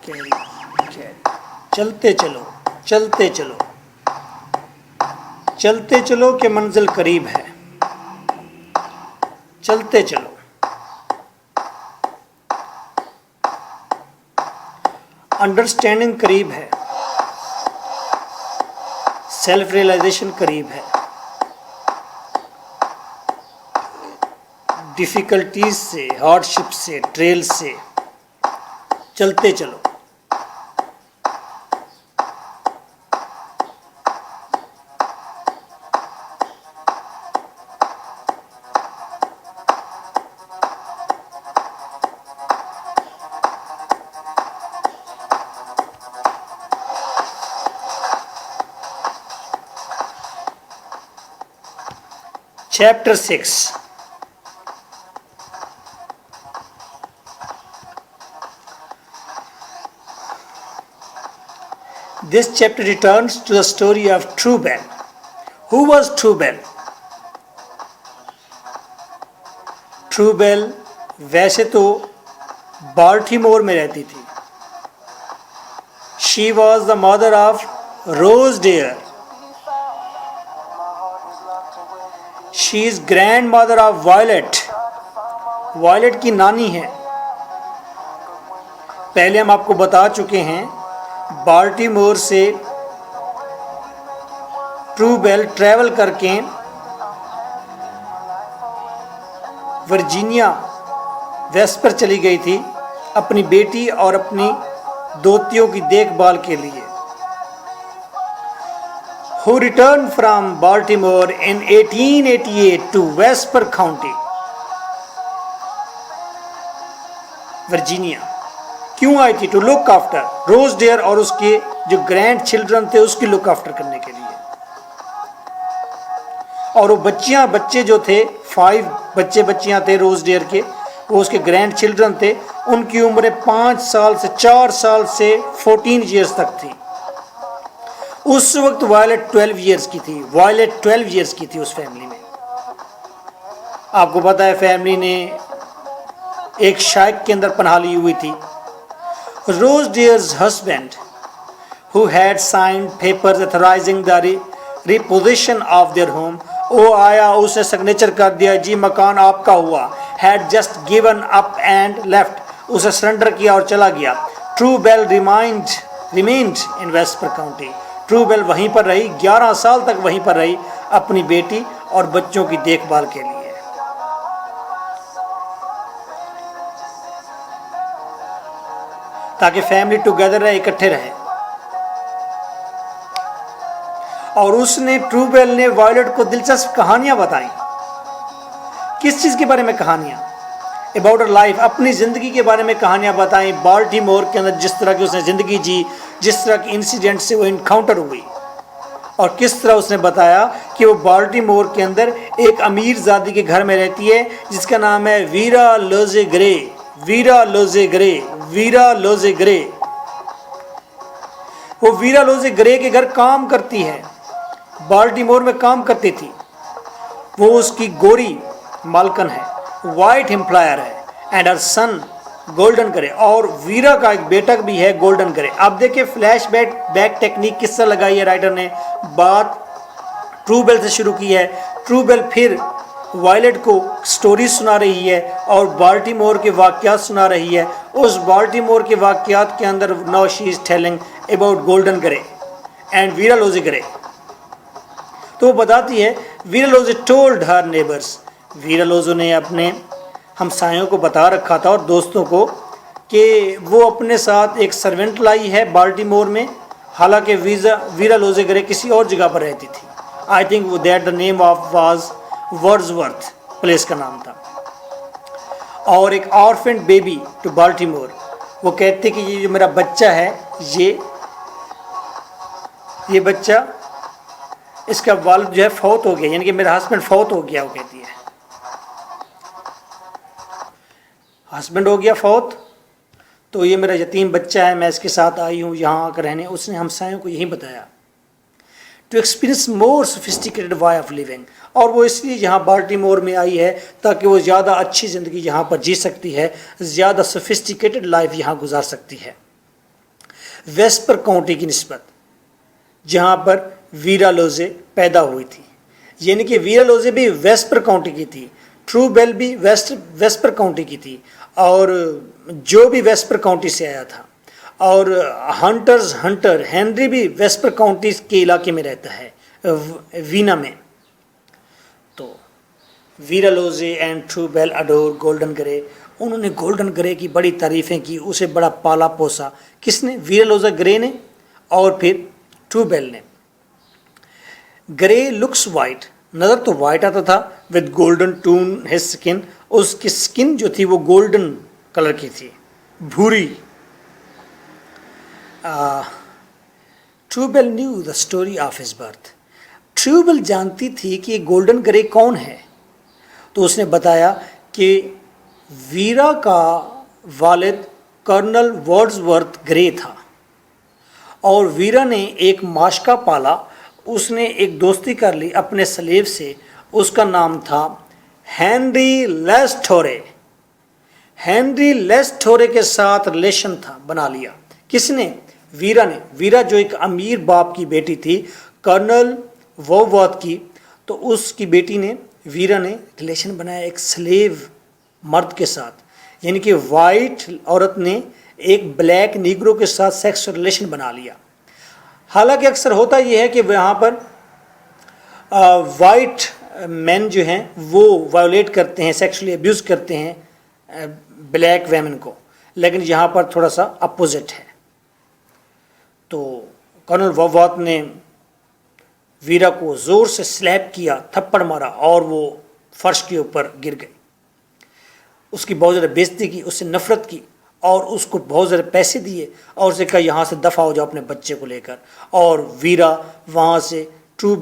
چلتے چلو چلتے چلو چلتے چلو کہ منزل قریب ہے. چلتے چلو. انڈرسٹینڈنگ قریب ہے. سیلف ریئلائزیشن قریب ہے. ڈیفیکلٹیز سے، ہارڈ شپ سے، ٹریل سے چلتے چلو. Chapter 6. This chapter returns to the story of Truebell. Who was Truebell? Truebell ویسے تو بالٹیمور میں رہتی تھی. She was the mother of Rosedale. She is grandmother of Violet. Violet کی نانی ہے. پہلے ہم آپ کو بتا چکے ہیں بالٹیمور سے ٹروبیل ٹریول کر کے ورجینیا ویسٹ پر چلی گئی تھی اپنی بیٹی اور اپنی دوتیوں کی دیکھ بھال کے لیے. Who returned from Baltimore in 1888 to Vesper County, Virginia. کیوں آئی تھی؟ To look after Rose dear اور اس کے جو گرینڈ چلڈرن تھے اس کی لک آفٹر کرنے کے لیے. اور وہ بچے جو تھے 5 بچیاں تھے روز ڈیئر کے، وہ اس کے گرینڈ چلڈرن تھے. ان کی عمریں 4 سال سے 14 ایئرس تک تھی. اس وقت وائلٹ 12 ایئرس کی تھی. وائلٹ 12 ایئرس کی تھی اس فیملی میں. آپ کو پتا ہے فیملی نے ایک شائق کے اندر پناہ لی ہوئی تھی. روز ڈیئرز husband who had signed papers authorizing the repossession of their home, وہ آیا اس نے سگنیچر کر دیا جی مکان آپ کا ہوا. had just given up and left, اسے سرنڈر کیا اور چلا گیا. Truebell remained in Vesper County. ٹروبیل وہیں پر رہی، 11 سال تک وہیں پر رہی اپنی بیٹی اور بچوں کی دیکھ بھال کے لیے. تاکہ فیملی ٹوگیدر رہے، اکٹھے رہے. اور اس نے ٹروبیل نے وائلٹ کو دلچسپ کہانیاں بتائیں. کس چیز کے بارے میں کہانیاں؟ اباؤٹ ار لائف، اپنی زندگی کے بارے میں کہانیاں بتائیں. بالٹیمور کے اندر جس طرح کی اس نے زندگی جی، جس طرح کی انسیڈنٹ سے وہ انکاؤنٹر ہوئی، اور کس طرح اس نے بتایا کہ وہ بالٹیمور کے اندر ایک امیر زادی کے گھر میں رہتی ہے جس کا نام ہے ویرا لوزے گرے. ویرا لوزے گرے، ویرا لوزے گرے. وہ ویرا لوزے گرے کے گھر کام کرتی ہے، بالٹیمور میں کام کرتی تھی. وہ اس کی گوری مالکن ہے، وائٹ امپلائر ہے. اینڈ ہر سن گولڈن گرے، اور ویرا کا ایک بیٹا بھی ہے گولڈن گرے. اب دیکھیں فلیش بیک ٹیکنیک کس طرح لگائی ہے رائٹر نے. بات ٹروبیل سے شروع کی ہے. ٹروبیل پھر وائلٹ کو سٹوری سنا رہی ہے اور بالٹیمور کے واقعات سنا رہی ہے. اس بالٹیمور کے واقعات کے اندر now she is telling about Golden Gray and Vera Louise Gray. تو وہ بتاتی ہے Vera Louise told her neighbours. Vera Louise نے اپنے ہمسایوں کو بتا رکھا تھا اور دوستوں کو کہ وہ اپنے ساتھ ایک سرونٹ لائی ہے بالٹیمور میں، حالانکہ ویرا لوزے گرے کسی اور جگہ پر رہتی تھی. I think that the name of was Wordsworth, place کا نام تھا. اور ایک آرفنڈ بیبی ٹو بالٹیمور. وہ کہتے کہ یہ جو میرا بچہ ہے، یہ بچہ اس کا والد جو ہے فوت ہو گیا، یعنی کہ میرا ہسبینڈ فوت ہو گیا. وہ کہتی ہے ہسبینڈ ہو گیا فوت، تو یہ میرا یتیم بچہ ہے، میں اس کے ساتھ آئی ہوں یہاں آ کر رہنے. اس نے ہمسایوں کو یہی بتایا to experience more sophisticated way of living. اور وہ اس لیے یہاں بالٹیمور میں آئی ہے تاکہ وہ زیادہ اچھی زندگی یہاں پر جی سکتی ہے، زیادہ سوفسٹیکیٹڈ لائف یہاں گزار سکتی ہے. ویسپر کاؤنٹی کی نسبت، جہاں پر ویرا لوزے پیدا ہوئی تھی. یعنی کہ ویرا لوزے بھی ویسپر کاؤنٹی کی تھی، ٹرو بیل بھی ویسپر کاؤنٹی کی تھی، اور جو بھی ویسپر کاؤنٹی سے آیا تھا. اور ہنٹر ہینری بھی ویسپر کاؤنٹی کے علاقے میں رہتا ہے، وینا میں. تو Vera Louise and True Belle adore Golden Gray. انہوں نے گولڈن گرے کی بڑی تعریفیں کی، اسے بڑا پالا پوسا. کس نے؟ ویرا لوزا گرے نے اور پھر ٹرو بیل نے. گرے لکس وائٹ، نظر تو وائٹ آتا تھا، ود گولڈن ٹون ہز سکن. اس کی سکن جو تھی وہ گولڈن کلر کی تھی، بھوری. True Belle knew the story of his birth. True Belle جانتی تھی کہ گولڈن گرے کون ہے. تو اس نے بتایا کہ ویرا کا والد کرنل ورڈز گرے تھا، اور ویرا نے ایک ماشکا پالا. اس نے ایک دوستی کر لی اپنے سلیب سے، اس کا نام تھا ہینری لیسٹورے. ہینری لیسٹورے کے ساتھ ریلیشن تھا، بنا لیا. کس نے؟ ویرا نے. ویرا جو ایک امیر باپ کی بیٹی تھی، کرنل ووورتھ کی، تو اس کی بیٹی نے، ویرا نے ریلیشن بنایا ایک سلیو مرد کے ساتھ. یعنی کہ وائٹ عورت نے ایک بلیک نیگرو کے ساتھ سیکس ریلیشن بنا لیا. حالانکہ اکثر ہوتا یہ ہے کہ وہاں پر وائٹ مین جو ہیں وہ وائولیٹ کرتے ہیں، سیکشلی ابیوز کرتے ہیں بلیک ویمن کو، لیکن یہاں پر تھوڑا سا اپوزٹ ہے. تو کرنل ووورتھ نے ویرا کو زور سے سلیپ کیا، تھپڑ مارا، اور وہ فرش کے اوپر گر گئی. اس کی بہت زیادہ بےزتی کی، اس سے نفرت کی، اور اس کو بہت زیادہ پیسے دیے، اور اسے کہا یہاں سے دفع ہو جاؤ اپنے بچے کو لے کر. اور ویرا وہاں سے ٹرو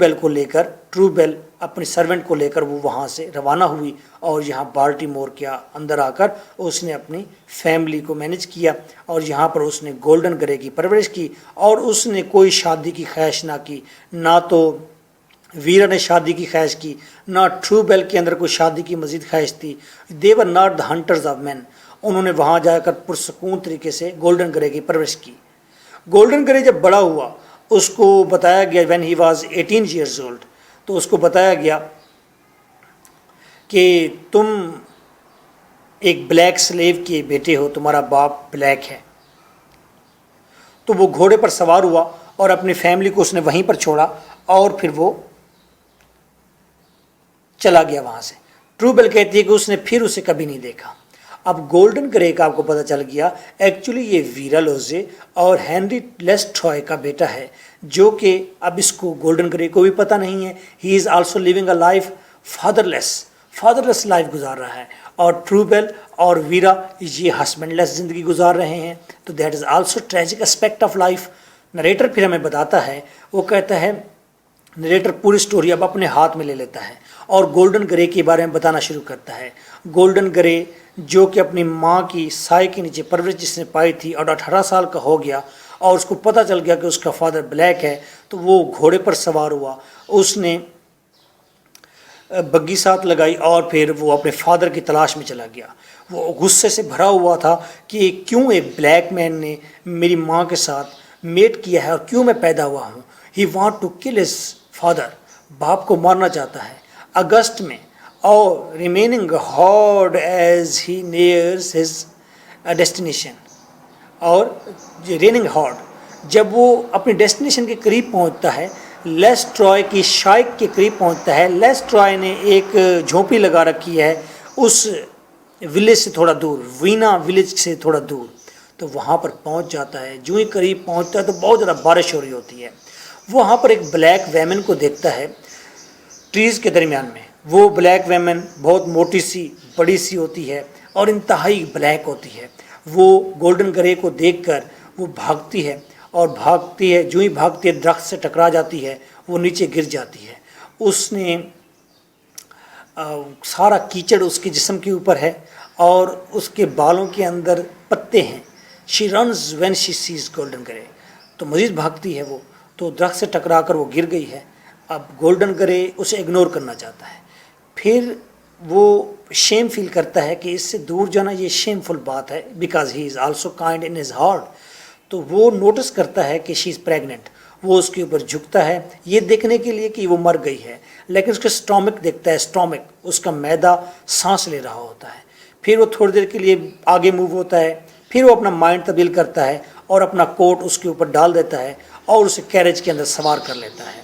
بیل اپنی سرونٹ کو لے کر وہ وہاں سے روانہ ہوئی، اور یہاں بالٹیمور کے اندر آ کر اس نے اپنی فیملی کو مینج کیا، اور یہاں پر اس نے گولڈن گرے کی پرورش کی. اور اس نے کوئی شادی کی خواہش نہ کی، نہ تو ویرا نے شادی کی خواہش کی، نہ ٹرو بیل کے اندر کوئی شادی کی مزید خواہش تھی. They were not the hunters of men. انہوں نے وہاں جا کر پرسکون طریقے سے گولڈن گرے کی پرورش کی. گولڈن گرے جب بڑا ہوا، اس کو بتایا گیا when he was 18 years old، تو اس کو بتایا گیا کہ تم ایک بلیک سلیو کے بیٹے ہو، تمہارا باپ بلیک ہے. تو وہ گھوڑے پر سوار ہوا اور اپنی فیملی کو اس نے وہیں پر چھوڑا، اور پھر وہ چلا گیا وہاں سے. ٹرو بیل کہتی ہے کہ اس نے پھر اسے کبھی نہیں دیکھا. اب گولڈن گرے کا آپ کو پتہ چل گیا ایکچولی یہ ویرا لوزے اور ہینری لیسٹروئے کا بیٹا ہے، جو کہ اب اس کو گولڈن گرے کو بھی پتہ نہیں ہے. He is also living a life fatherless life گزار رہا ہے. اور ٹرو بیل اور ویرا یہ ہسبینڈ لیس زندگی گزار رہے ہیں. تو that is also tragic aspect of life. Narrator پھر ہمیں بتاتا ہے، وہ کہتا ہے، نریٹر پوری سٹوری اب اپنے ہاتھ میں لے لیتا ہے اور گولڈن گرے کے بارے میں بتانا شروع کرتا ہے. گولڈن گرے جو کہ اپنی ماں کی سائے کے نیچے پرورش جس نے پائی تھی، اور 18 سال کا ہو گیا، اور اس کو پتہ چل گیا کہ اس کا فادر بلیک ہے، تو وہ گھوڑے پر سوار ہوا. اس نے بگی ساتھ لگائی، اور پھر وہ اپنے فادر کی تلاش میں چلا گیا. وہ غصے سے بھرا ہوا تھا کہ کیوں ایک بلیک مین نے میری ماں کے ساتھ میٹ کیا ہے، اور کیوں میں پیدا ہوا ہوں. He want to kill his father. باپ کو مارنا چاہتا ہے. اگست میں، اور remaining hard as he nears his destination. اور ریننگ ہارڈ جب وہ اپنی ڈیسٹینیشن کے قریب پہنچتا ہے، لیسٹروئے کی شائک کے قریب پہنچتا ہے. لیسٹروئے نے ایک جھونپڑی لگا رکھی ہے اس ولیج سے تھوڑا دور، وینا ولیج سے تھوڑا دور. تو وہاں پر پہنچ جاتا ہے. جو ہی قریب پہنچتا ہے تو بہت زیادہ بارش ہو رہی ہوتی ہے. وہاں پر ایک بلیک ویمن کو دیکھتا ہے ٹریز کے درمیان میں. وہ بلیک ویمن بہت موٹی سی، بڑی سی ہوتی ہے، اور انتہائی بلیک ہوتی ہے. وہ گولڈن گرے کو دیکھ کر وہ بھاگتی ہے، اور بھاگتی ہے، جو ہی بھاگتی ہے درخت سے ٹکرا جاتی ہے، وہ نیچے گر جاتی ہے. اس نے سارا کیچڑ اس کے جسم کے اوپر ہے، اور اس کے بالوں کے اندر پتے ہیں. She runs when she sees Golden Gray. تو مزید بھاگتی ہے وہ، تو درخت سے ٹکرا کر وہ گر گئی ہے. اب گولڈن گرے اسے اگنور کرنا چاہتا ہے. پھر وہ شیم فیل کرتا ہے کہ اس سے دور جانا یہ شیم فل بات ہے، because he is also kind in his heart. تو وہ نوٹس کرتا ہے کہ شی از پریگننٹ. وہ اس کے اوپر جھکتا ہے یہ دیکھنے کے لیے کہ وہ مر گئی ہے، لیکن اس کا اسٹامک دیکھتا ہے، اسٹامک اس کا معدہ سانس لے رہا ہوتا ہے. پھر وہ تھوڑی دیر کے لیے آگے موو ہوتا ہے، پھر وہ اپنا مائنڈ تبدیل کرتا ہے اور اپنا کوٹ اس کے اوپر ڈال دیتا ہے اور اسے کیریج کے اندر سوار کر لیتا ہے.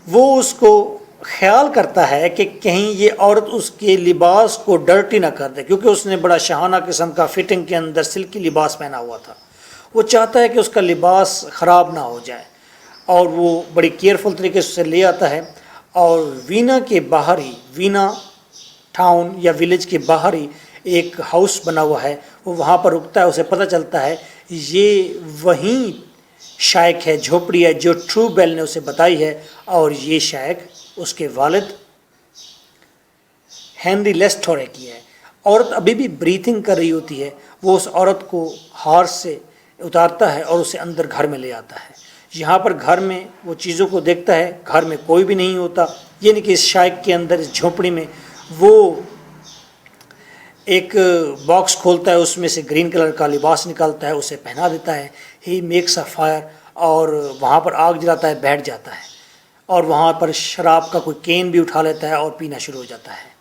وہ اس کو خیال کرتا ہے کہ کہیں یہ عورت اس کے لباس کو ڈرٹی نہ کر دے، کیونکہ اس نے بڑا شاہانہ قسم کا فٹنگ کے اندر سلکی لباس پہنا ہوا تھا. وہ چاہتا ہے کہ اس کا لباس خراب نہ ہو جائے، اور وہ بڑی کیئرفل طریقے سے اسے لے آتا ہے. اور وینا کے باہر ہی، وینا ٹاؤن یا ولیج کے باہر ہی ایک ہاؤس بنا ہوا ہے، وہ وہاں پر رکتا ہے. اسے پتہ چلتا ہے یہ وہیں شائق ہے، جھوپڑی ہے جو ٹرو بیل نے اسے بتائی ہے، اور یہ شائق اس کے والد ہینری لیسٹورے کی ہے. عورت ابھی بھی بریتھنگ کر رہی ہوتی ہے. وہ اس عورت کو ہارس سے اتارتا ہے اور اسے اندر گھر میں لے آتا ہے. یہاں پر گھر میں وہ چیزوں کو دیکھتا ہے، گھر میں کوئی بھی نہیں ہوتا، یعنی کہ اس شائق کے اندر، اس جھونپڑی میں. وہ ایک باکس کھولتا ہے، اس میں سے گرین کلر کا لباس نکالتا ہے، اسے پہنا دیتا ہے. ہی میکس اے فائر، اور وہاں پر آگ جلاتا ہے، بیٹھ جاتا ہے، اور وہاں پر شراب کا کوئی کین بھی اٹھا لیتا ہے اور پینا شروع ہو جاتا ہے.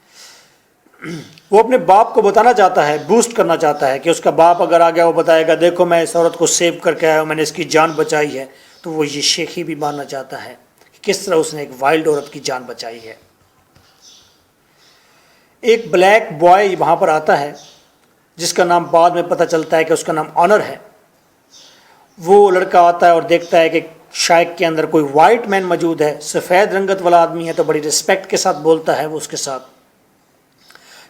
وہ اپنے باپ کو بتانا چاہتا ہے، بوسٹ کرنا چاہتا ہے کہ اس کا باپ اگر آ گیا وہ بتائے گا دیکھو میں اس عورت کو سیو کر کے آیا ہوں، میں نے اس کی جان بچائی ہے. تو وہ یہ شیخی بھی ماننا چاہتا ہے کہ کس طرح اس نے ایک وائلڈ عورت کی جان بچائی ہے. ایک بلیک بوائے وہاں پر آتا ہے جس کا نام بعد میں پتہ چلتا ہے کہ اس کا نام آنر ہے. وہ لڑکا آتا ہے اور دیکھتا ہے کہ شائق کے اندر کوئی وائٹ مین موجود ہے، سفید رنگت والا آدمی ہے، تو بڑی رسپیکٹ کے ساتھ بولتا ہے وہ اس کے ساتھ.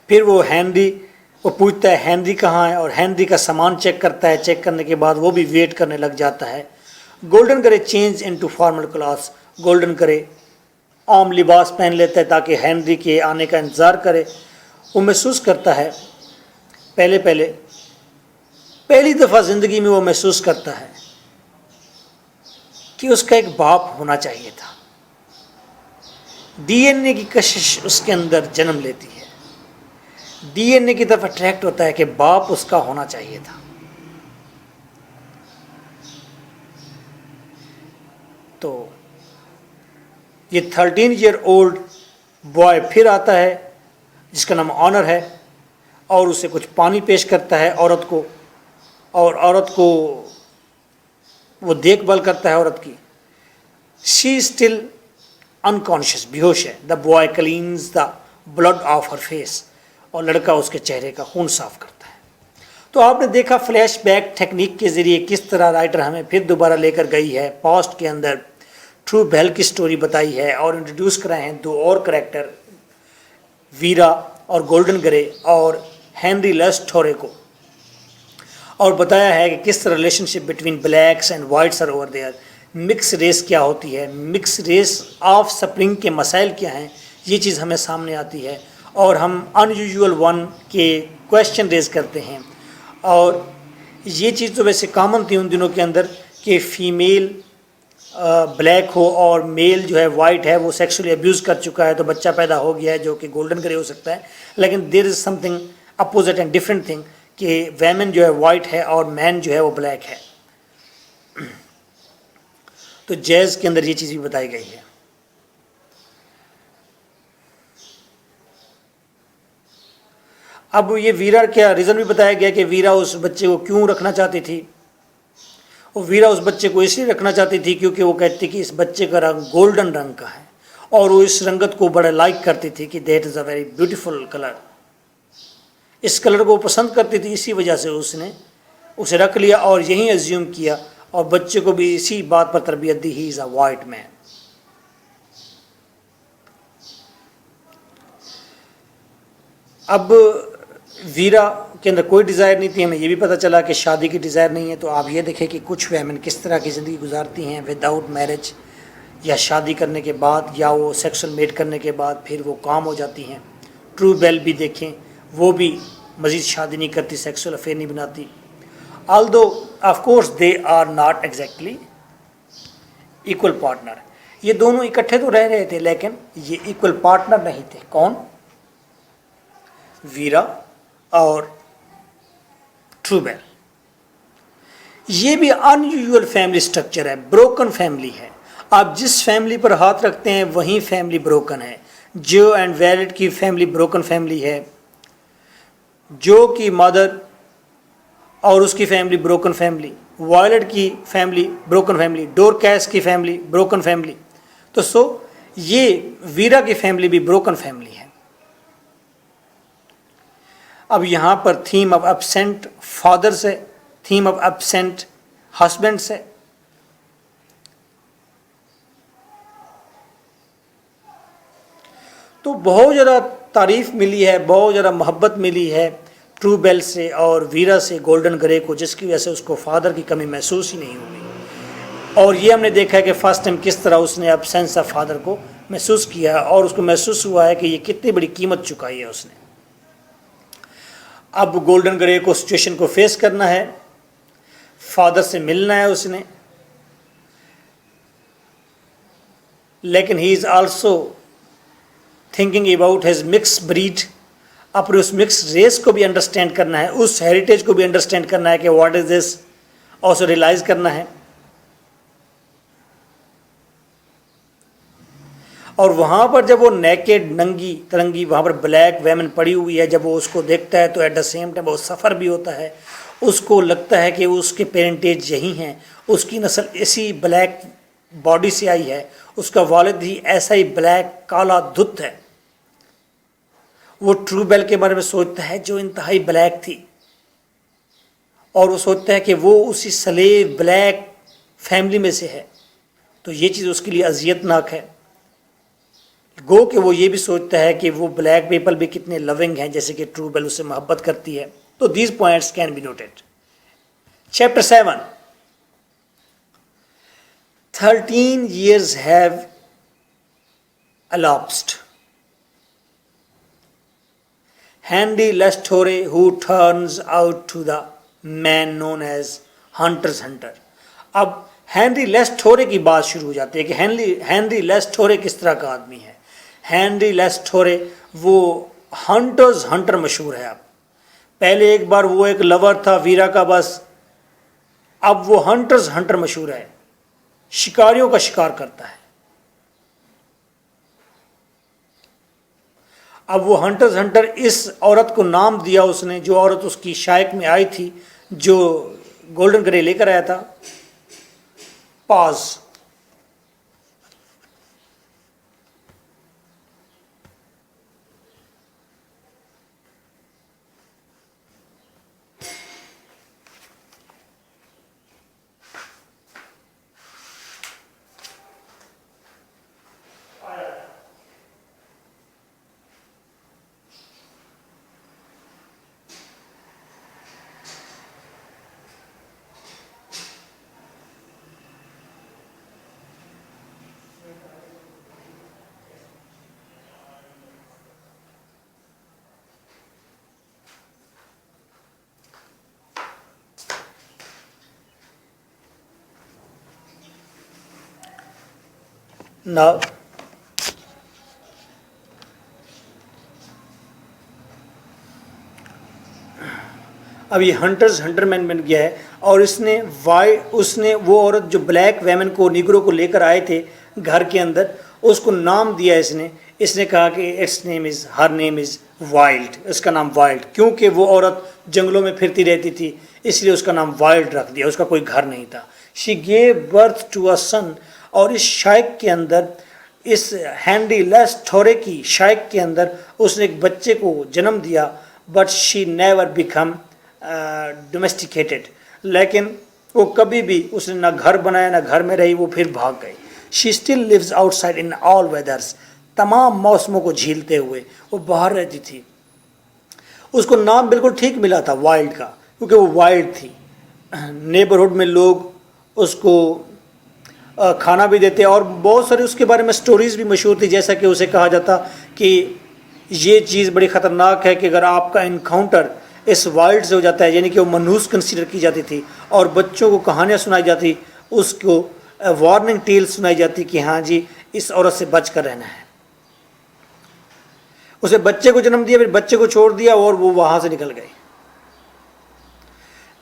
پھر وہ پوچھتا ہے ہینری کہاں ہے، اور ہینری کا سامان چیک کرتا ہے. چیک کرنے کے بعد وہ بھی ویٹ کرنے لگ جاتا ہے. گولڈن کرے change into formal class, golden کرے عام لباس پہن لیتا ہے تاکہ ہینری کے آنے کا انتظار کرے. وہ محسوس کرتا ہے پہلی دفعہ زندگی میں وہ محسوس کرتا ہے کہ اس کا ایک باپ ہونا چاہیے تھا. ڈی این اے کی کشش اس کے اندر جنم لیتی ہے. ڈی این اے کی طرف اٹریکٹ ہوتا ہے کہ باپ اس کا ہونا چاہیے تھا. تو یہ 13 ایئر اولڈ بوائے پھر آتا ہے جس کا نام آنر ہے، اور اسے کچھ پانی پیش کرتا ہے عورت کو، اور عورت کو وہ دیکھ بھال کرتا ہے عورت کی. شی اسٹل انکانشیس، بے ہوش ہے. The boy cleans the blood of her face, اور لڑکا اس کے چہرے کا خون صاف کرتا ہے. تو آپ نے دیکھا فلیش بیک ٹیکنیک کے ذریعے کس طرح رائٹر ہمیں پھر دوبارہ لے کر گئی ہے پاسٹ کے اندر. ٹرو بیل کی سٹوری بتائی ہے اور انٹروڈیوس کرائے ہیں دو اور کریکٹر، ویرا اور گولڈن گرے اور ہینری لیسٹورے کو، اور بتایا ہے کہ کس طرح relationship between blacks and whites are over there. Mix race کیا ہوتی ہے، مکس ریس آف سپرنگ کے مسائل کیا ہیں، یہ چیز ہمیں سامنے آتی ہے، اور ہم ان یوزول ون کے کویشچن ریز کرتے ہیں. اور یہ چیز تو ویسے کامن تھی ان دنوں کے اندر کہ فیمیل بلیک ہو اور میل جو ہے وائٹ ہے وہ سیکسولی ابیوز کر چکا ہے تو بچہ پیدا ہو گیا ہے جو کہ گولڈن گرے ہو سکتا ہے. لیکن there is something opposite and different thing کہ ویمن جو ہے وائٹ ہے اور مین جو ہے وہ بلیک ہے. تو جیز کے اندر یہ چیز بھی بتائی گئی ہے. اب یہ ویرا کیا ریزن بھی بتایا گیا کہ ویرا اس بچے کو کیوں رکھنا چاہتی تھی. اور ویرا اس بچے کو اس لیے رکھنا چاہتی تھی کیونکہ وہ کہتی کہ اس بچے کا رنگ گولڈن رنگ کا ہے، اور وہ اس رنگت کو بڑا لائک کرتی تھی کہ that is a very beautiful colour. اس کلر کو پسند کرتی تھی، اسی وجہ سے اس نے اسے رکھ لیا اور یہیں ایزیوم کیا، اور بچے کو بھی اسی بات پر تربیت دی، ہی از اے وائٹ مین. اب ویرا کے اندر کوئی ڈیزائر نہیں تھی، ہمیں یہ بھی پتہ چلا کہ شادی کی ڈیزائر نہیں ہے. تو آپ یہ دیکھیں کہ کچھ ویمن کس طرح کی زندگی گزارتی ہیں وداؤٹ میرج، یا شادی کرنے کے بعد، یا وہ سیکسل میٹ کرنے کے بعد پھر وہ کام ہو جاتی ہیں. ٹرو بیل بھی دیکھیں، وہ بھی مزید شادی نہیں کرتی، سیکسول افیئر نہیں بناتی. Although of course they are not exactly equal partner. یہ دونوں اکٹھے تو رہ رہے تھے لیکن یہ ایکول پارٹنر نہیں تھے. کون؟ ویرا اور ٹرو بیل. یہ بھی انیوژل فیملی سٹرکچر ہے، بروکن فیملی ہے. آپ جس فیملی پر ہاتھ رکھتے ہیں وہیں فیملی بروکن ہے. جو اینڈ ویلٹ کی فیملی بروکن فیملی ہے، جو کی مدر اور اس کی فیملی بروکن فیملی، وائلٹ کی فیملی بروکن فیملی، ڈورکیس کی فیملی بروکن فیملی. تو یہ ویرا کی فیملی بھی بروکن فیملی ہے. اب یہاں پر تھیم آف ایبسینٹ فادر سے، تھیم آف ایبسینٹ ہسبینڈ سے. تو بہت زیادہ تعریف ملی ہے، بہت زیادہ محبت ملی ہے ٹرو بیل سے اور ویرا سے گولڈن گرے کو، جس کی وجہ سے اس کو فادر کی کمی محسوس ہی نہیں ہوئی. اور یہ ہم نے دیکھا ہے کہ فرسٹ ٹائم کس طرح اس نے ایبسینس آف فادر کو محسوس کیا، اور اس کو محسوس ہوا ہے کہ یہ کتنی بڑی قیمت چکائی ہے اس نے. اب گولڈن گرے کو سچویشن کو فیس کرنا ہے، فادر سے ملنا ہے اس نے، لیکن he is also thinking about his mix breed. اپنے اس مکس ریس کو بھی انڈرسٹینڈ کرنا ہے، اس ہیریٹیج کو بھی انڈرسٹینڈ کرنا ہے کہ what is this, also realise کرنا ہے. اور وہاں پر جب وہ نیکڈ ننگی ترنگی وہاں پر بلیک ویمن پڑی ہوئی ہے، جب وہ اس کو دیکھتا ہے تو ایٹ دا سیم ٹائم وہ سفر بھی ہوتا ہے. اس کو لگتا ہے کہ اس کے پیرنٹیج یہی ہیں، اس کی نسل اسی بلیک باڈی سے آئی ہے، اس کا والد ہی ایسا ہی بلیک کالا دھت ہے. وہ ٹرو بیل کے بارے میں سوچتا ہے جو انتہائی بلیک تھی، اور وہ سوچتا ہے کہ وہ اسی سلیو بلیک فیملی میں سے ہے. تو یہ چیز اس کے لیے اذیت ناک ہے. گو کہ وہ یہ بھی سوچتا ہے کہ وہ بلیک پیپل بھی کتنے لونگ ہیں، جیسے کہ ٹرو بیل اس سے محبت کرتی ہے. تو these points can be noted. Chapter 7. 13 years have elapsed. Henry Lestore, who turns out to the man known as Hunter's Hunter. اب ہینری لیسٹورے کی بات شروع ہو جاتی ہے کہ ہینری لیسٹورے کس طرح کا آدمی ہے. ہینری لیسٹورے وہ ہنٹرز ہنٹر مشہور ہے. اب پہلے ایک بار وہ ایک لور تھا ویرا کا بس، اب وہ ہنٹرز ہنٹر مشہور ہے، شکاریوں کا شکار کرتا ہے. اب وہ ہنٹرز ہنٹر اس عورت کو نام دیا اس نے، جو عورت اس کی شائق میں آئی تھی، جو گولڈن گرے لے کر آیا تھا، پاز. Now, اب یہ ہنٹرز ہنٹر مین بن گیا ہے، اور اس نے وہ عورت جو بلیک ویمن کو نیگرو کو لے کر آئے تھے گھر کے اندر، اس کو نام دیا اس نے کہا کہ ہر نیم از وائلڈ. اس کا نام وائلڈ، کیونکہ وہ عورت جنگلوں میں پھرتی رہتی تھی، اس لیے اس کا نام وائلڈ رکھ دیا. اس کا کوئی گھر نہیں تھا. شی گیو برتھ ٹو اے سن. اور اس شائق کے اندر، اس ہینری لیسٹورے کی شائق کے اندر اس نے ایک بچے کو جنم دیا. But she never become domesticated. لیکن وہ کبھی بھی اس نے نہ گھر بنایا، نہ گھر میں رہی، وہ پھر بھاگ گئی. She still lives outside in all weathers. تمام موسموں کو جھیلتے ہوئے وہ باہر رہتی تھی. اس کو نام بالکل ٹھیک ملا تھا وائلڈ کا، کیونکہ وہ وائلڈ تھی. نیبرہڈ میں لوگ اس کو کھانا بھی دیتے، اور بہت سارے اس کے بارے میں سٹوریز بھی مشہور تھی. جیسا کہ اسے کہا جاتا کہ یہ چیز بڑی خطرناک ہے کہ اگر آپ کا انکاؤنٹر اس وائلڈ سے ہو جاتا ہے، یعنی کہ وہ منحوس کنسیڈر کی جاتی تھی، اور بچوں کو کہانیاں سنائی جاتی، اس کو وارننگ ٹیل سنائی جاتی کہ ہاں جی اس عورت سے بچ کر رہنا ہے. اسے بچے کو جنم دیا، پھر بچے کو چھوڑ دیا، اور وہ وہاں سے نکل گئے.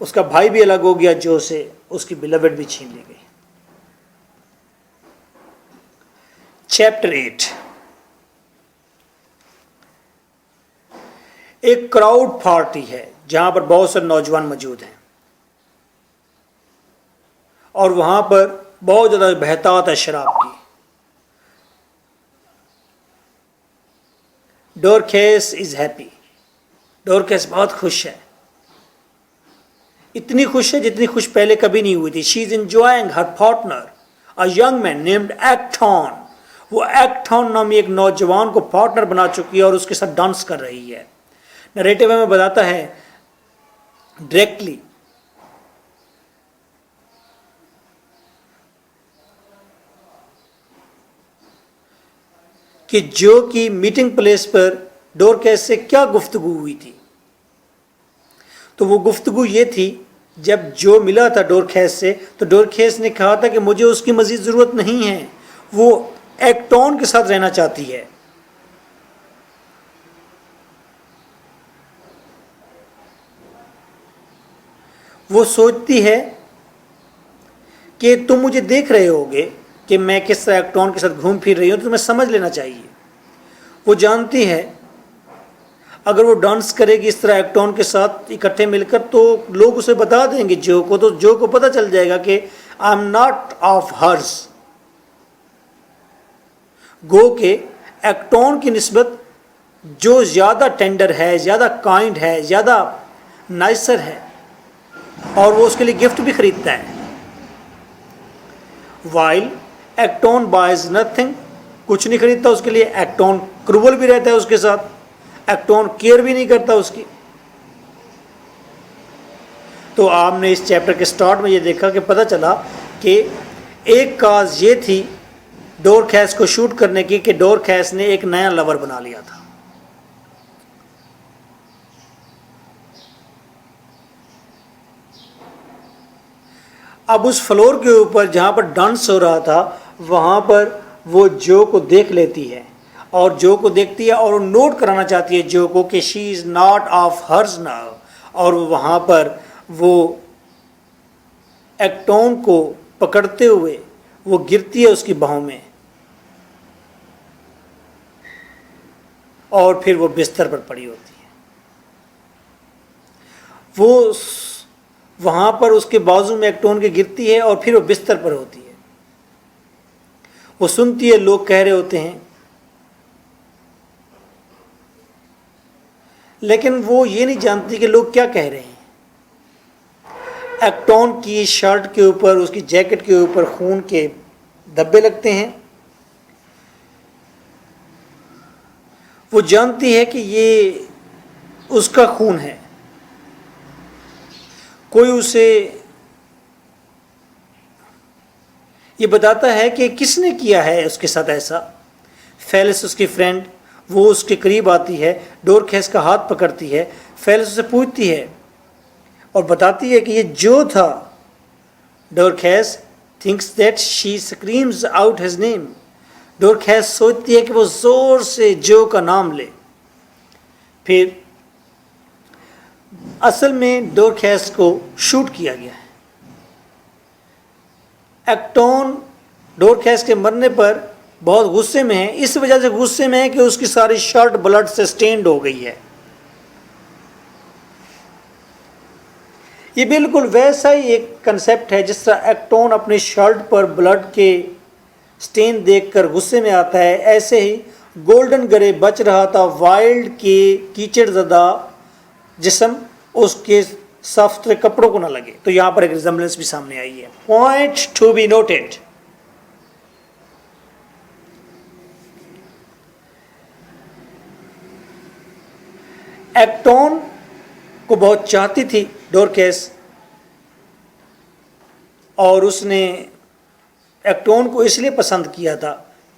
اس کا بھائی بھی الگ ہو گیا جو سے, اس کی بیلوڈ بھی چھین لی گئی. چیپٹر 8. ایک کراؤڈ پارٹی ہے جہاں پر بہت سے نوجوان موجود ہیں اور وہاں پر بہت زیادہ بہتات ہے شراب کی. ڈورکیس از ہیپی. ڈورکیس بہت خوش ہے, اتنی خوش ہے جتنی خوش پہلے کبھی نہیں ہوئی تھی. She is enjoying her partner a young man named Acton. وہ ایکٹون نامی ایک نوجوان کو پارٹنر بنا چکی ہے اور اس کے ساتھ ڈانس کر رہی ہے. نریٹو میں بتاتا ہے ڈائریکٹلی کہ جو کی میٹنگ پلیس پر ڈورکیس سے کیا گفتگو ہوئی تھی. تو وہ گفتگو یہ تھی, جب جو ملا تھا ڈورکیس سے تو ڈورکیس نے کہا تھا کہ مجھے اس کی مزید ضرورت نہیں ہے, وہ ایکٹون کے ساتھ رہنا چاہتی ہے. وہ سوچتی ہے کہ تم مجھے دیکھ رہے ہوگے کہ میں کس طرح ایکٹون کے ساتھ گھوم پھر رہی ہوں, تو تمہیں سمجھ لینا چاہیے. وہ جانتی ہے اگر وہ ڈانس کرے گی اس طرح ایکٹون کے ساتھ اکٹھے مل کر تو لوگ اسے بتا دیں گے جو کو, تو جو کو پتہ چل جائے گا کہ I am not of hers. گو کہ ایکٹون کی نسبت جو زیادہ ٹینڈر ہے, زیادہ کائنڈ ہے, زیادہ نائسر ہے, اور وہ اس کے لیے گفٹ بھی خریدتا ہے. وائل ایکٹون بائز نتھنگ, کچھ نہیں خریدتا اس کے لیے. ایکٹون کروول بھی رہتا ہے اس کے ساتھ, ایکٹون کیئر بھی نہیں کرتا اس کی. تو آپ نے اس چیپٹر کے سٹارٹ میں یہ دیکھا کہ پتہ چلا کہ ایک کاز یہ تھی ڈورکیس کو شوٹ کرنے کی کہ ڈورکیس نے ایک نیا لور بنا لیا تھا. اب اس فلور کے اوپر جہاں پر ڈانس ہو رہا تھا وہاں پر وہ جو کو دیکھ لیتی ہے, اور جو کو دیکھتی ہے اور وہ نوٹ کرانا چاہتی ہے جو کو کہ she is not of hers now. اور وہاں پر وہ ایکٹون کو پکڑتے ہوئے وہ گرتی ہے اس کی باہوں میں, اور پھر وہ بستر پر پڑی ہوتی ہے. وہ وہاں پر اس کے بازو میں ایکٹون کے گرتی ہے اور پھر وہ بستر پر ہوتی ہے. وہ سنتی ہے لوگ کہہ رہے ہوتے ہیں, لیکن وہ یہ نہیں جانتی کہ لوگ کیا کہہ رہے ہیں. ایکٹون کی شرٹ کے اوپر, اس کی جیکٹ کے اوپر خون کے دھبے لگتے ہیں. وہ جانتی ہے کہ یہ اس کا خون ہے. کوئی اسے یہ بتاتا ہے کہ کس نے کیا ہے اس کے ساتھ ایسا. فیلس اس کی فرینڈ, وہ اس کے قریب آتی ہے, ڈورکیس کا ہاتھ پکڑتی ہے. فیلس اسے پوچھتی ہے اور بتاتی ہے کہ یہ جو تھا. ڈورکیس thinks that she screams out his name. ڈورکیس سوچتی ہے کہ وہ زور سے جو کا نام لے. پھر اصل میں ڈورکیس کو شوٹ کیا گیا ہے. ایکٹون ڈورکیس کے مرنے پر بہت غصے میں ہے, اس وجہ سے غصے میں ہے کہ اس کی ساری شرٹ بلڈ سے سٹینڈ ہو گئی ہے. یہ بالکل ویسا ہی ایک کنسیپٹ ہے جس طرح ایکٹون اپنی شرٹ پر بلڈ کے سٹین دیکھ کر غصے میں آتا ہے, ایسے ہی گولڈن گرے بچ رہا تھا وائلڈ کے کیچڑ زدہ جسم اس کے صاف ستھرے کپڑوں کو نہ لگے. تو یہاں پر ایک ریزمبلنس بھی سامنے آئی ہے. Point to be noted. Acton کو بہت چاہتی تھی ڈورکیس, اور اس نے ایکٹون کو اس لیے پسند کیا تھا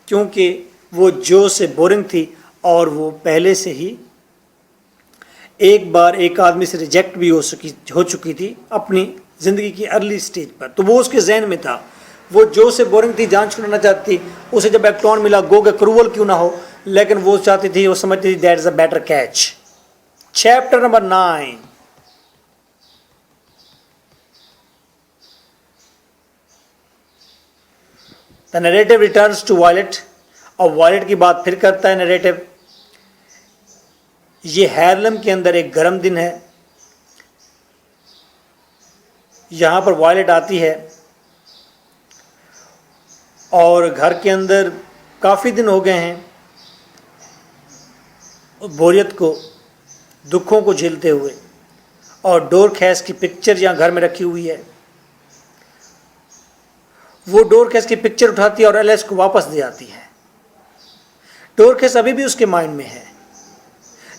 کیونکہ وہ جو سے بورنگ تھی, اور وہ پہلے سے ہی ایک بار ایک آدمی سے ریجیکٹ بھی ہو چکی تھی اپنی زندگی کی ارلی سٹیج پر. تو وہ اس کے ذہن میں تھا, وہ جو سے بورنگ تھی, جان چھوڑنا چاہتی. اسے جب ایکٹون ملا گو کہ کرول کیوں نہ ہو, لیکن وہ چاہتی تھی, وہ سمجھتی تھی that is a better catch. Chapter number 9. The narrative returns to Violet. اور وائلٹ کی بات پھر کرتا ہے نریٹو. یہ ہیرلم کے اندر ایک گرم دن ہے. یہاں پر وائلٹ آتی ہے اور گھر کے اندر کافی دن ہو گئے ہیں بوریت کو، دکھوں کو جھیلتے ہوئے، اور ڈورکیس کی پکچر یہاں گھر میں رکھی ہوئی ہے. وہ ڈورکیس کی پکچر اٹھاتی ہے اور ایلس کو واپس دے آتی ہے. ڈورکیس ابھی بھی اس کے مائنڈ میں ہے.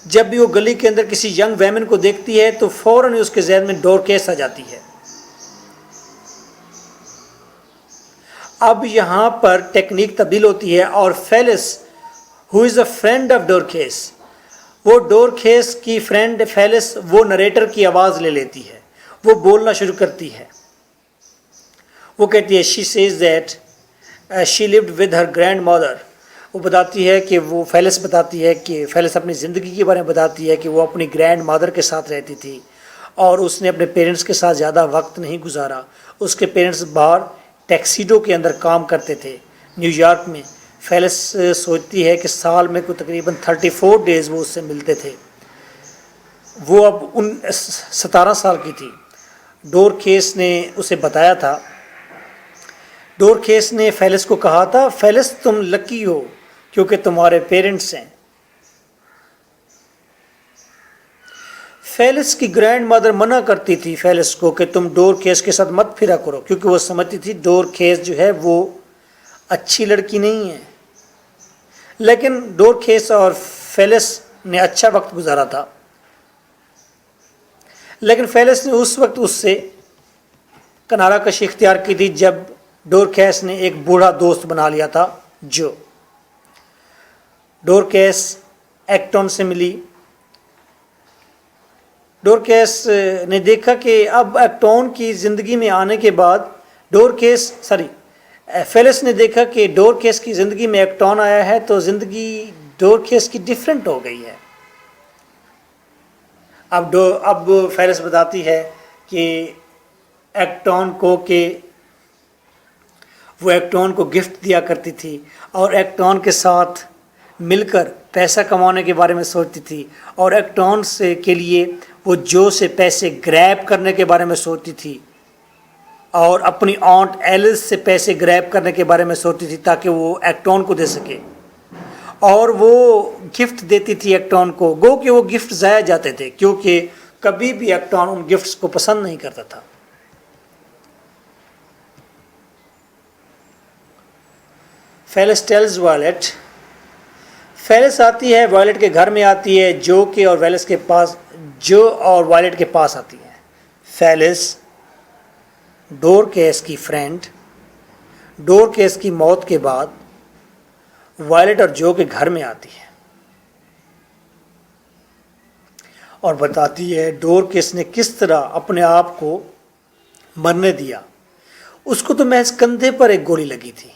جب بھی وہ گلی کے اندر کسی ینگ ویمن کو دیکھتی ہے تو فوراً اس کے ذہن میں ڈورکیس آ جاتی ہے. اب یہاں پر ٹیکنیک تبدیل ہوتی ہے اور feels he is a friend of Dorcas, وہ ڈورکیس کی فرینڈ فیلس وہ نریٹر کی آواز لے لیتی ہے. وہ بولنا شروع کرتی ہے. وہ کہتی ہے she says that she lived with her grand مادر. وہ بتاتی ہے کہ وہ فیلس بتاتی ہے کہ فیلس اپنی زندگی کے بارے میں بتاتی ہے کہ وہ اپنی گرینڈ مادر کے ساتھ رہتی تھی اور اس نے اپنے پیرنٹس کے ساتھ زیادہ وقت نہیں گزارا. اس کے پیرنٹس باہر ٹیکسیڈو کے اندر کام کرتے تھے نیو یارک میں. فیلس سوچتی ہے کہ سال میں کوئی تقریباً 34 ڈیز وہ اس سے ملتے تھے. وہ اب 17 سال کی تھی. ڈورکیس نے اسے بتایا تھا. ڈورکیس نے فیلس کو کہا تھا فیلس تم لکی ہو کیونکہ تمہارے پیرنٹس ہیں. فیلس کی گرینڈ مدر منع کرتی تھی فیلس کو کہ تم ڈورکیس کے ساتھ مت پھرا کرو، کیونکہ وہ سمجھتی تھی ڈورکیس جو ہے وہ اچھی لڑکی نہیں ہے. لیکن ڈورکیس اور فیلس نے اچھا وقت گزارا تھا. لیکن فیلس نے اس وقت اس سے کنارہ کشی اختیار کی تھی جب ڈورکیس نے ایک بوڑھا دوست بنا لیا تھا. جو ڈورکیس ایکٹون سے ملی. ڈورکیس نے دیکھا کہ اب ایکٹون کی زندگی میں آنے کے بعد فیلس نے دیکھا کہ ڈورکیس کی زندگی میں ایکٹون آیا ہے تو زندگی ڈورکیس کی ڈیفرنٹ ہو گئی ہے. اب فیلس بتاتی ہے کہ ایکٹون کو کہ وہ ایکٹون کو گفٹ دیا کرتی تھی اور ایکٹون کے ساتھ مل کر پیسہ کمانے کے بارے میں سوچتی تھی اور ایکٹون سے کے لیے وہ جو سے پیسے گریب کرنے کے بارے میں سوچتی تھی اور اپنی آنٹ ایلس سے پیسے گریب کرنے کے بارے میں سوچتی تھی تاکہ وہ ایکٹون کو دے سکے. اور وہ گفٹ دیتی تھی ایکٹون کو، گو کہ وہ گفٹ ضائع جاتے تھے کیونکہ کبھی بھی ایکٹون ان گفٹس کو پسند نہیں کرتا تھا. Fails tells violet. فیلس آتی ہے وائلٹ کے گھر میں آتی ہے جو اور وائلٹ کے پاس آتی ہے. فیلس ڈورکیس کی فرینڈ. ڈورکیس کی موت کے بعد وائلٹ اور جو کے گھر میں آتی ہے اور بتاتی ہے ڈورکیس نے کس طرح اپنے آپ کو مرنے دیا. اس کو تو محض کندھے پر ایک گولی لگی تھی،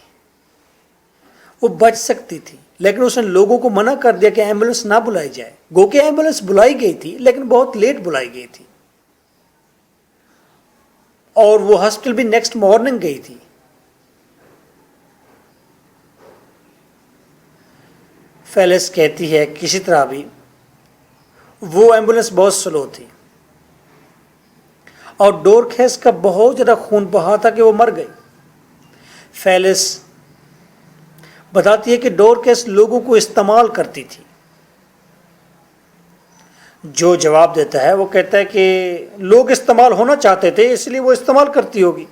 وہ بچ سکتی تھی، لیکن اس نے لوگوں کو منع کر دیا کہ ایمبولینس نہ بلائی جائے. گو کہ ایمبولینس بلائی گئی تھی لیکن بہت لیٹ بلائی گئی تھی اور وہ ہاسپٹل بھی نیکسٹ مارننگ گئی تھی. فیلس کہتی ہے کسی طرح بھی وہ ایمبولینس بہت سلو تھی اور ڈورکیس کا بہت زیادہ خون بہا تھا کہ وہ مر گئی. فیلس بتاتی ہے کہ ڈورکیس لوگوں کو استعمال کرتی تھی. جو جواب دیتا ہے وہ کہتا ہے کہ لوگ استعمال ہونا چاہتے تھے اس لیے وہ استعمال کرتی ہوگی.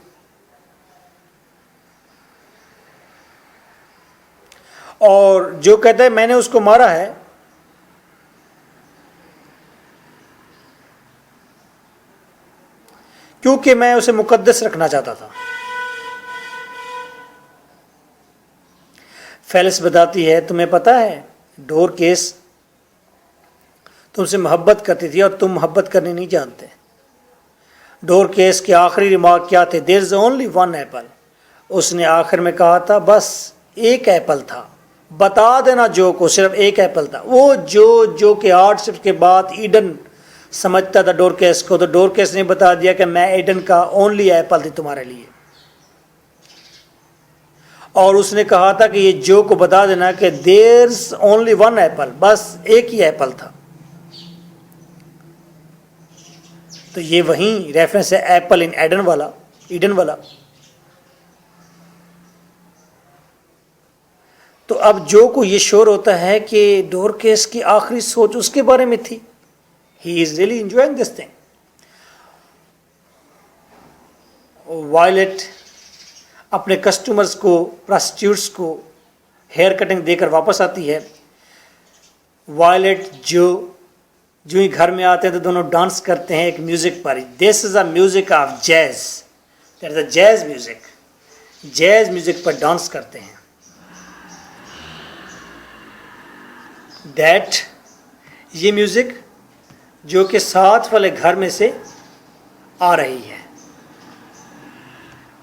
اور جو کہتا ہے میں نے اس کو مارا ہے کیونکہ میں اسے مقدس رکھنا چاہتا تھا. فیلس بتاتی ہے تمہیں پتہ ہے ڈورکیس تم سے محبت کرتی تھی اور تم محبت کرنے نہیں جانتے. ڈورکیس کے آخری ریمارک کیا تھے؟ دیر از اونلی ون ایپل. اس نے آخر میں کہا تھا بس ایک ایپل تھا، بتا دینا جو کو صرف ایک ایپل تھا. وہ جو کہ 8 صرف کے بعد ایڈن سمجھتا تھا ڈورکیس کو، تو ڈورکیس نے بتا دیا کہ میں ایڈن کا اونلی ایپل تھی تمہارے لیے. اور اس نے کہا تھا کہ یہ جو کو بتا دینا کہ there's only one apple, بس ایک ہی ایپل تھا. تو یہ وہیں ریفرنس ہے ایپل ان ایڈن والا. تو اب جو کو یہ شور ہوتا ہے کہ ڈورکیس کی آخری سوچ اس کے بارے میں تھی. He is really enjoying this thing. Violet اپنے کسٹمرز کو پراسٹیوٹس کو ہیئر کٹنگ دے کر واپس آتی ہے. وائلٹ جو ہی گھر میں آتے ہیں تو دونوں ڈانس کرتے ہیں ایک میوزک پر. This is a music of jazz. That is a jazz music. Jazz music پر ڈانس کرتے ہیں. دیٹ یہ میوزک جو کہ ساتھ والے گھر میں سے آ رہی ہے.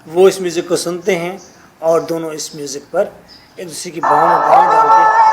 وہ اس میوزک کو سنتے ہیں اور دونوں اس میوزک پر ایک دوسرے کی باہوں میں باہیں ڈال کے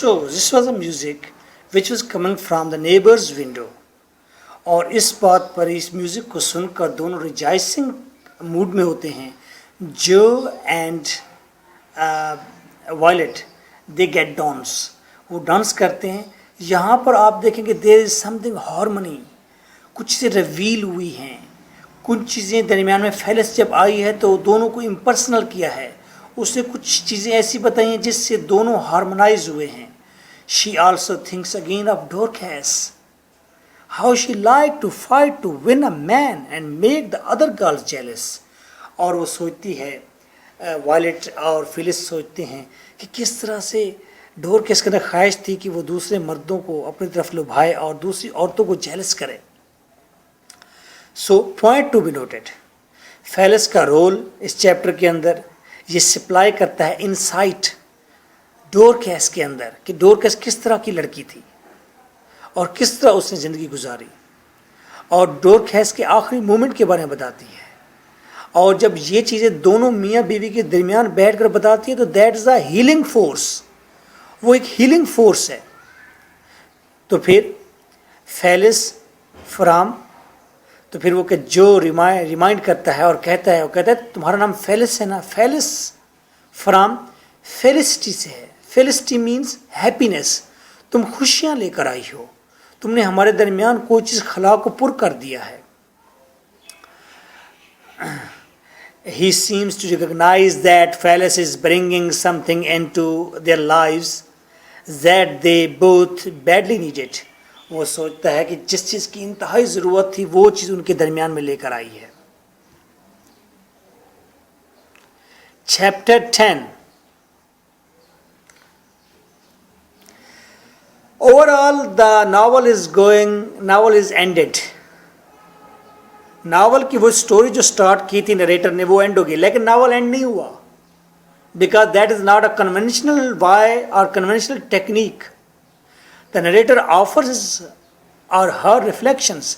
So this was a music which was coming from the neighbor's window. اور اس بات پر اس میوزک کو سن کر دونوں ریجائسنگ موڈ میں ہوتے ہیں. Joe and Violet they get dance. وہ ڈانس کرتے ہیں. یہاں پر آپ دیکھیں کہ دیر از سم تھنگ ہارمنی. کچھ چیزیں ریویل ہوئی ہیں. کچھ چیزیں درمیان میں فیلس جب آئی ہے تو دونوں کو امپرسنل کیا ہے. اس نے کچھ چیزیں ایسی بتائی ہیں جس سے دونوں ہارمونائز ہوئے ہیں. She also thinks again of Dorcas, how she liked to fight to win a man and make the other girls jealous. اور وہ سوچتی ہے, وائلٹ اور فلس سوچتے ہیں کہ کس طرح سے ڈورکیس کے اندر خواہش تھی کہ وہ دوسرے مردوں کو اپنی طرف لبھائے اور دوسری عورتوں کو جیلس کرے. So point to be noted, Felice کا رول اس چیپٹر کے اندر یہ سپلائی کرتا ہے انسائٹ ڈورکیس کے اندر کہ ڈورکیس کس طرح کی لڑکی تھی اور کس طرح اس نے زندگی گزاری, اور ڈورکیس کے آخری مومنٹ کے بارے میں بتاتی ہے. اور جب یہ چیزیں دونوں میاں بیوی کے درمیان بیٹھ کر بتاتی ہے تو that is a healing force. وہ ایک ہیلنگ فورس ہے. تو پھر فیلس فرام, تو پھر وہ کہ جو ریمائنڈ کرتا ہے اور کہتا ہے تمہارا نام فیلس ہے نا. فیلس فرام فیلسٹی سے ہے. Felicity means happiness. تم خوشیاں لے کر آئی ہو, تم نے ہمارے درمیان کوئی چیز خلا کو پر کر دیا ہے. He seems to recognize that Phallus is bringing something into their lives that they both badly needed. وہ سوچتا ہے کہ جس چیز کی انتہائی ضرورت تھی وہ چیز ان کے درمیان میں لے کر آئی ہے. Chapter 10. Overall, the novel is ended. Novel کی وہ سٹوری جو سٹارٹ کی تھی نریٹر نے وہ اینڈ ہو گئی, لیکن ناول اینڈ نہیں ہوا. because that is not a conventional way or conventional technique. The narrator offers his or her reflections.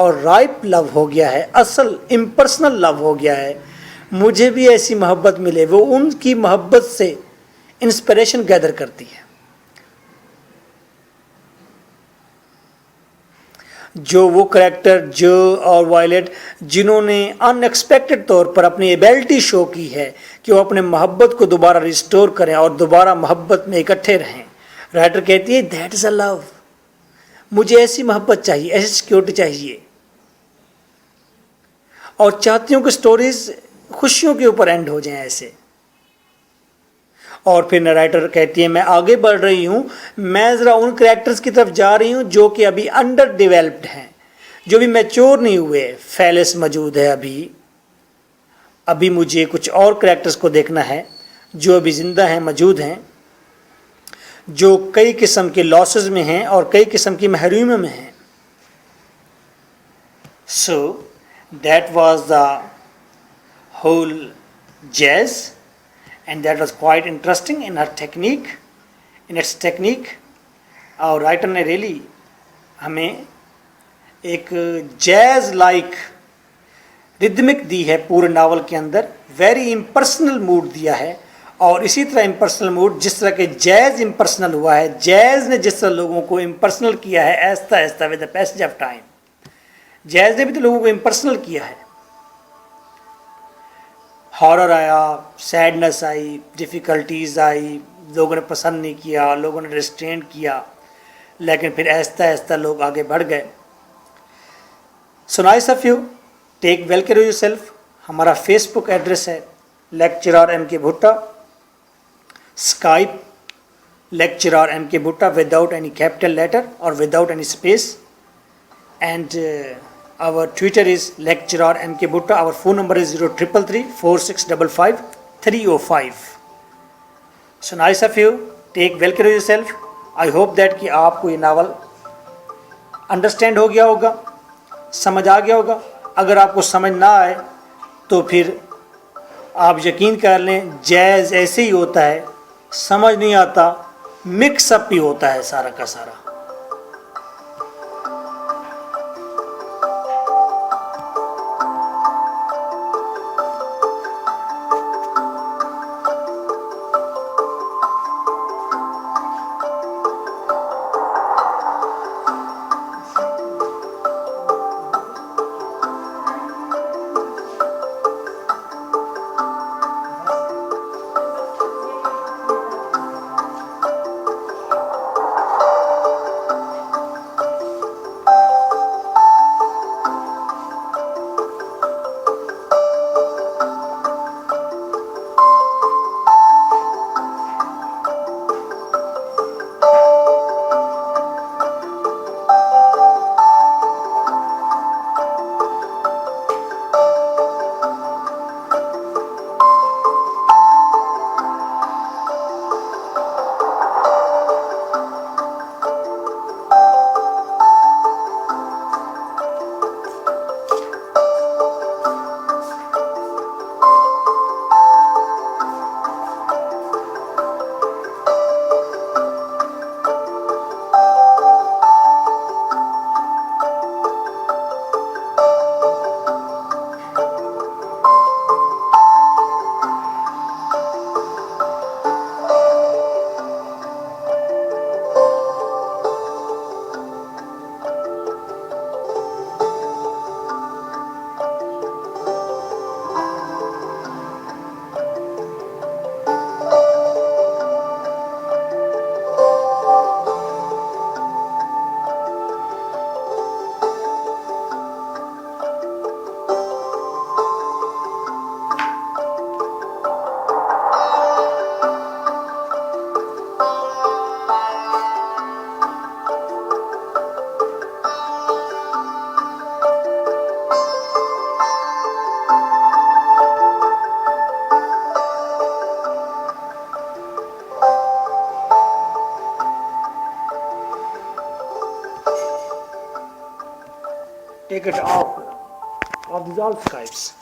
اور رائپ لو ہو گیا ہے, اصل امپرسنل لو ہو گیا ہے. مجھے بھی ایسی محبت ملے. وہ ان کی محبت سے انسپریشن گیدر کرتی ہے. جو وہ کریکٹر جو اور وائلٹ جنہوں نے ان ایکسپیکٹڈ طور پر اپنی ایبلٹی شو کی ہے کہ وہ اپنے محبت کو دوبارہ ریسٹور کریں اور دوبارہ محبت میں اکٹھے رہیں. رائٹر کہتی ہے دیٹ از اے لو. مجھے ایسی محبت چاہیے, ایسی سیکیورٹی چاہیے, اور چاہتی ہوں کہ سٹوریز خوشیوں کے اوپر اینڈ ہو جائیں ایسے. اور پھر نریٹر کہتی ہے میں آگے بڑھ رہی ہوں, میں ذرا ان کریکٹرز کی طرف جا رہی ہوں جو کہ ابھی انڈر ڈیولپڈ ہیں, جو بھی میچور نہیں ہوئے. فیلس موجود ہے ابھی مجھے کچھ اور کریکٹرز کو دیکھنا ہے جو ابھی زندہ ہیں, موجود ہیں, جو کئی قسم کے لاسز میں ہیں اور کئی قسم کی محرومیوں میں ہیں. So that was the whole jazz, and that was quite interesting in its technique. اور رائٹر نے ریلی ہمیں ایک جیز لائک ردمک دی ہے پورے ناول کے اندر. ویری امپرسنل موڈ دیا ہے, اور اسی طرح امپرسنل موڈ جس طرح کہ جیز امپرسنل ہوا ہے, جیز نے جس طرح لوگوں کو امپرسنل کیا ہے آہستہ آہستہ with the passage of time, جیز نے بھی تو لوگوں کو امپرسنل کیا ہے. ہارر آیا, سیڈنس آئی, ڈیفیکلٹیز آئی, لوگوں نے پسند نہیں کیا, لوگوں نے ریسٹرین کیا, لیکن پھر آہستہ آہستہ لوگ آگے بڑھ گئے. So nice of you, take well care of yourself. ہمارا فیس بک ایڈریس ہے lecturer M K Bhutta, Skype lecturer M K Bhutta without any capital letter اور without any space, and our Twitter is lecturer MK Bhutta. Our phone number is 0333-4655-305. So nice of you. Take well care of yourself. I hope that کہ آپ کو یہ novel understand ہو گیا ہوگا, سمجھ آ گیا ہوگا. اگر آپ کو سمجھ نہ آئے تو پھر آپ یقین کر لیں جیز ایسے ہی ہوتا ہے, سمجھ نہیں آتا, مکس اپ ہی ہوتا ہے سارا کا سارا. Take it off these all Skypes.